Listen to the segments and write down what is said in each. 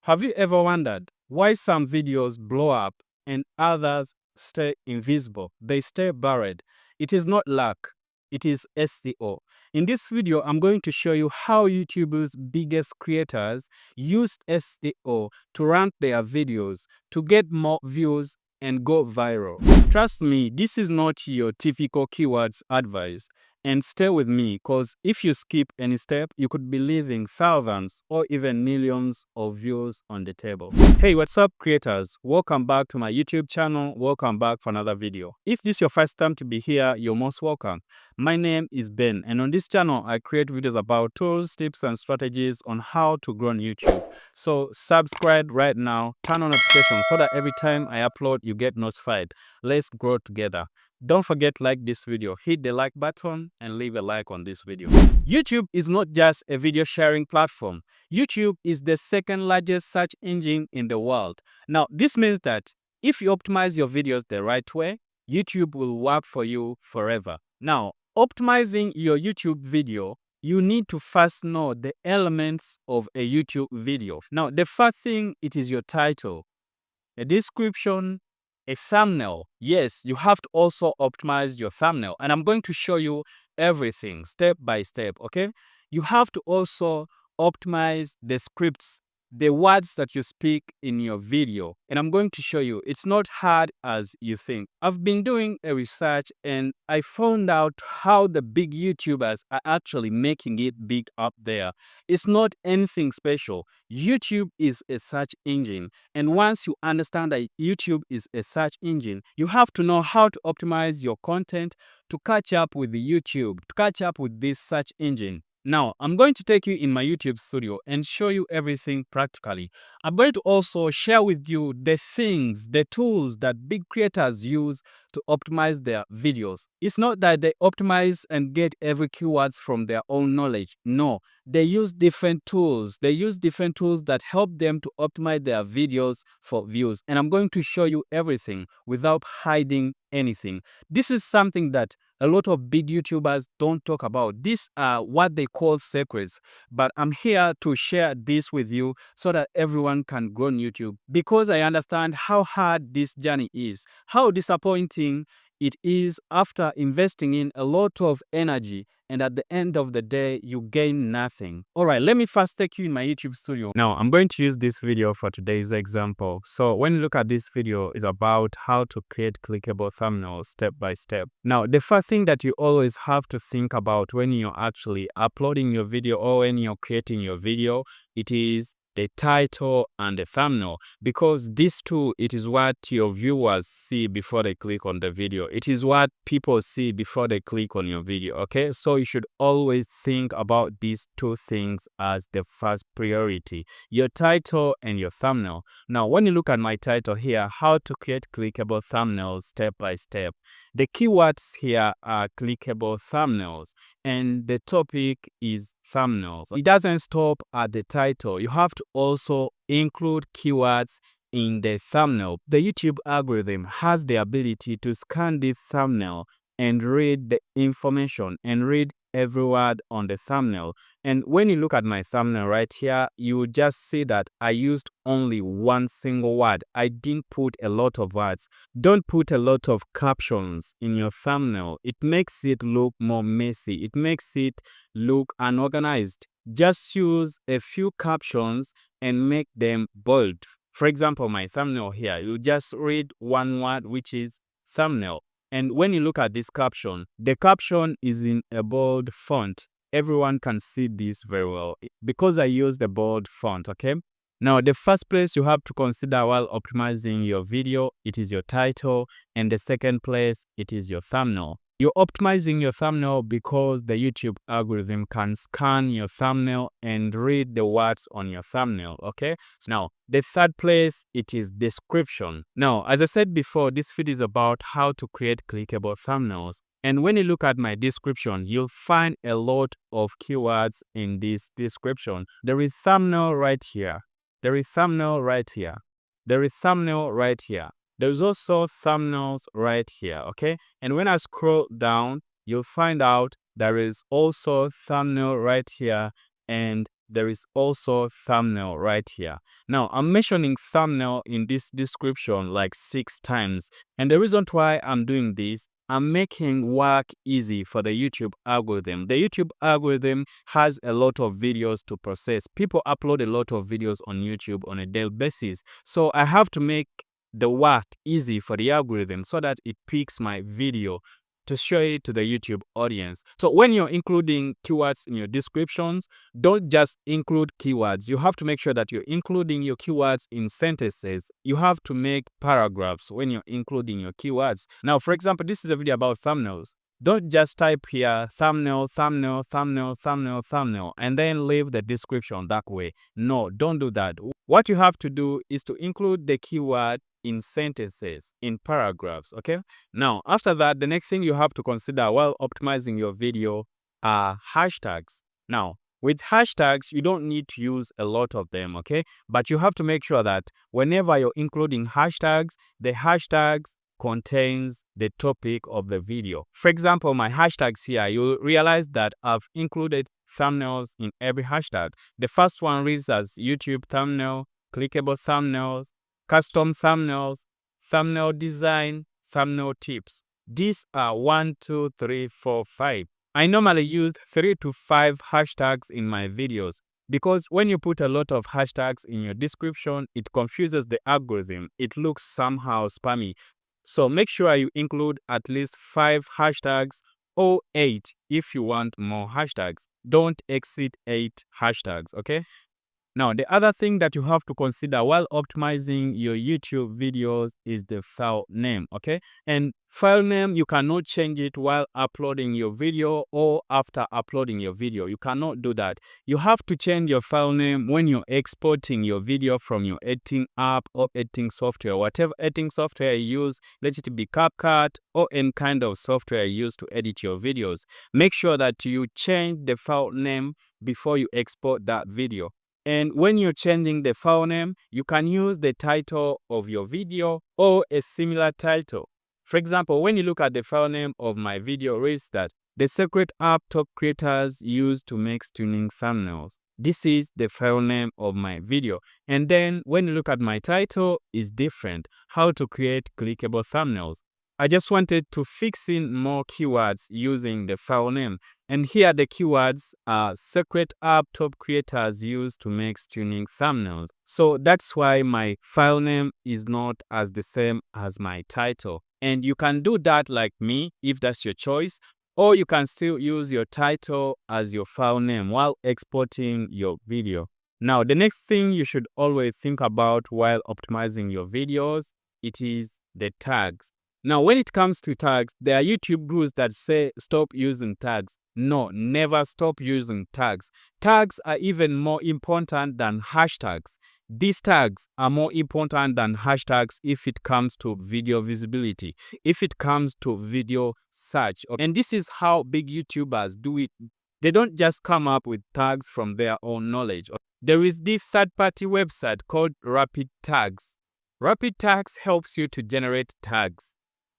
Have you ever wondered why some videos blow up and others stay invisible? They stay buried. It is not luck, it is SEO. In this video, I'm going to show you how YouTube's biggest creators used SEO to rank their videos, to get more views and go viral. Trust me, this is not your typical keywords advice. And stay with me, because if you skip any step, you could be leaving thousands or even millions of views on the table. Hey, what's up, creators? Welcome back to my YouTube channel. Welcome back for another video. If this is your first time to be here, you're most welcome. My name is Ben, and on this channel, I create videos about tools, tips, and strategies on how to grow on YouTube. So subscribe right now, turn on notifications so that every time I upload, you get notified. Let's grow together. Don't forget to like this video, hit the like button and leave a like on this video. YouTube is not just a video sharing platform. YouTube is the second largest search engine in the world. Now, this means that if you optimize your videos the right way, YouTube will work for you forever. Now, optimizing your YouTube video, you need to first know the elements of a YouTube video. Now, the first thing, it is your title, a description, a thumbnail. Yes, you have to also optimize your thumbnail, and I'm going to show you everything step by step. Okay, you have to also optimize the scripts, the words that you speak in your video, and I'm going to show you. It's not hard as you think. I've been doing a research and I found out how the big YouTubers are actually making it big up there. It's not anything special. YouTube is a search engine, and once you understand that YouTube is a search engine, you have to know how to optimize your content to catch up with the YouTube, to catch up with this search engine. Now, I'm going to take you in my YouTube studio and show you everything practically. I'm going to also share with you the things, the tools that big creators use to optimize their videos. It's not that they optimize and get every keywords from their own knowledge. No, they use different tools. They use different tools that help them to optimize their videos for views. And I'm going to show you everything without hiding anything. This is something that a lot of big YouTubers don't talk about. These are what they call secrets. But I'm here to share this with you so that everyone can grow on YouTube, because I understand how hard this journey is, how disappointing it is after investing in a lot of energy, and at the end of the day, you gain nothing. All right, let me first take you in my YouTube studio. Now, I'm going to use this video for today's example. So when you look at this video, is about how to create clickable thumbnails step by step. Now, the first thing that you always have to think about when you're actually uploading your video or when you're creating your video, it is the title and the thumbnail, because these two, it is what your viewers see before they click on the video. It is what people see before they click on your video. Okay, so you should always think about these two things as the first priority, your title and your thumbnail. Now, when you look at my title here, how to create clickable thumbnails step by step, the keywords here are clickable thumbnails, and the topic is thumbnails. It doesn't stop at the title. You have to also include keywords in the thumbnail. The YouTube algorithm has the ability to scan the thumbnail and read the information and read every word on the thumbnail. And when you look at my thumbnail right here, you will just see that I used only one single word. I didn't put a lot of words. Don't put a lot of captions in your thumbnail. It makes it look more messy. It makes it look unorganized. Just use a few captions and make them bold. For example, my thumbnail here, you just read one word, which is thumbnail. And when you look at this caption, the caption is in a bold font. Everyone can see this very well because I use the bold font, okay? Now, the first place you have to consider while optimizing your video, it is your title, and the second place, it is your thumbnail. You're optimizing your thumbnail because the YouTube algorithm can scan your thumbnail and read the words on your thumbnail, okay? Now, the third place, it is description. Now, as I said before, this video is about how to create clickable thumbnails. And when you look at my description, you'll find a lot of keywords in this description. There is thumbnail right here. There is thumbnail right here. There is thumbnail right here. There's also thumbnails right here, okay? And when I scroll down, you'll find out there is also thumbnail right here, and there is also thumbnail right here. Now, I'm mentioning thumbnail in this description like 6 times. And the reason why I'm doing this, I'm making work easy for the YouTube algorithm. The YouTube algorithm has a lot of videos to process. People upload a lot of videos on YouTube on a daily basis. So I have to make the work easy for the algorithm so that it picks my video to show it to the YouTube audience. So when you're including keywords in your descriptions, don't just include keywords. You have to make sure that you're including your keywords in sentences. You have to make paragraphs when you're including your keywords. Now, for example, this is a video about thumbnails. Don't just type here thumbnail, thumbnail, thumbnail, thumbnail, thumbnail, and then leave the description that way. No, don't do that. What you have to do is to include the keyword in sentences, in paragraphs, okay? Now, after that, the next thing you have to consider while optimizing your video are hashtags. Now, with hashtags, you don't need to use a lot of them, okay? But you have to make sure that whenever you're including hashtags, the hashtags contains the topic of the video. For example, my hashtags here, you'll realize that I've included thumbnails in every hashtag. The first one reads as YouTube thumbnail, clickable thumbnails, custom thumbnails, thumbnail design, thumbnail tips. These are 1, 2, 3, 4, 5. I normally use 3 to 5 hashtags in my videos because when you put a lot of hashtags in your description, it confuses the algorithm. It looks somehow spammy. So make sure you include at least 5 hashtags or 8 if you want more hashtags. Don't exceed 8 hashtags, okay? Now, the other thing that you have to consider while optimizing your YouTube videos is the file name, okay? And file name, you cannot change it while uploading your video or after uploading your video. You cannot do that. You have to change your file name when you're exporting your video from your editing app or editing software. Whatever editing software you use, let it be CapCut or any kind of software you use to edit your videos. Make sure that you change the file name before you export that video. And when you're changing the file name, you can use the title of your video or a similar title. For example, when you look at the file name of my video, reads that the secret app top creators use to make stunning thumbnails. This is the file name of my video. And then when you look at my title, it's different. How to create clickable thumbnails. I just wanted to fix in more keywords using the file name. And here the keywords are secret app top creators use to make stunning thumbnails. So that's why my file name is not as the same as my title. And you can do that like me if that's your choice. Or you can still use your title as your file name while exporting your video. Now, the next thing you should always think about while optimizing your videos, it is the tags. Now, when it comes to tags, there are YouTube rules that say stop using tags. No, never stop using tags. Tags are even more important than hashtags. These tags are more important than hashtags if it comes to video visibility, if it comes to video search. And this is how big YouTubers do it. They don't just come up with tags from their own knowledge. There is this third-party website called Rapid Tags. Rapid Tags helps you to generate tags.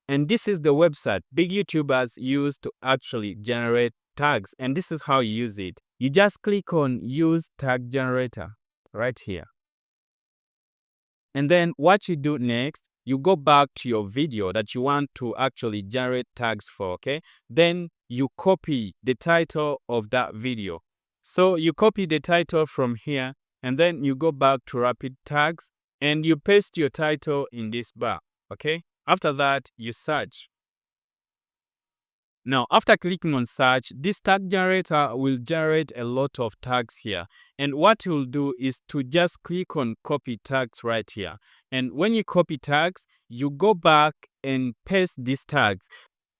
And this is the website big YouTubers use to actually generate tags. And this is how you use it. You just click on Use Tag Generator right here. And then what you do next, you go back to your video that you want to actually generate tags for, okay? Then you copy the title of that video. So you copy the title from here, and then you go back to Rapid Tags, and you paste your title in this bar, okay? After that, you search. Now, after clicking on search, this tag generator will generate a lot of tags here. And what you'll do is to just click on copy tags right here. And when you copy tags, you go back and paste these tags.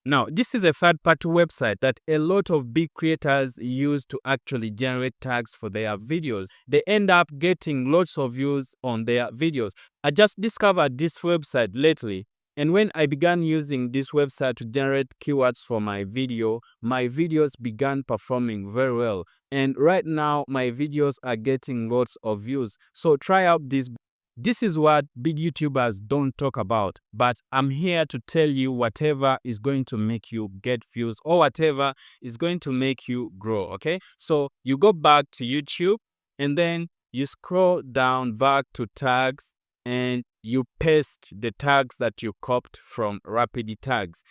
Now, this is a third-party website that a lot of big creators use to actually generate tags for their videos. They end up getting lots of views on their videos. I just discovered this website lately. And when I began using this website to generate keywords for my videos began performing very well. And right now, my videos are getting lots of views. So try out this. This is what big YouTubers don't talk about. But I'm here to tell you whatever is going to make you get views or whatever is going to make you grow, okay? So you go back to YouTube. and then you scroll down back to tags and you paste the tags that you copied from Rapid Tags.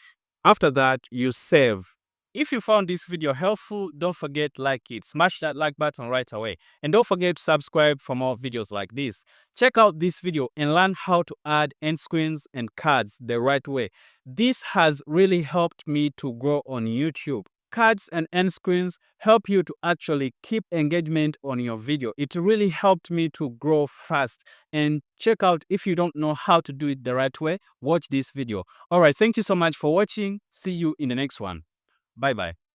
After that, you save. If you found this video helpful, don't forget like it. Smash that like button right away. And don't forget to subscribe for more videos like this. Check out this video and learn how to add end screens and cards the right way. This has really helped me to grow on YouTube. Cards and end screens help you to actually keep engagement on your video. It really helped me to grow fast. And check out, if you don't know how to do it the right way, watch this video. All right, thank you so much for watching. See you in the next one. Bye bye.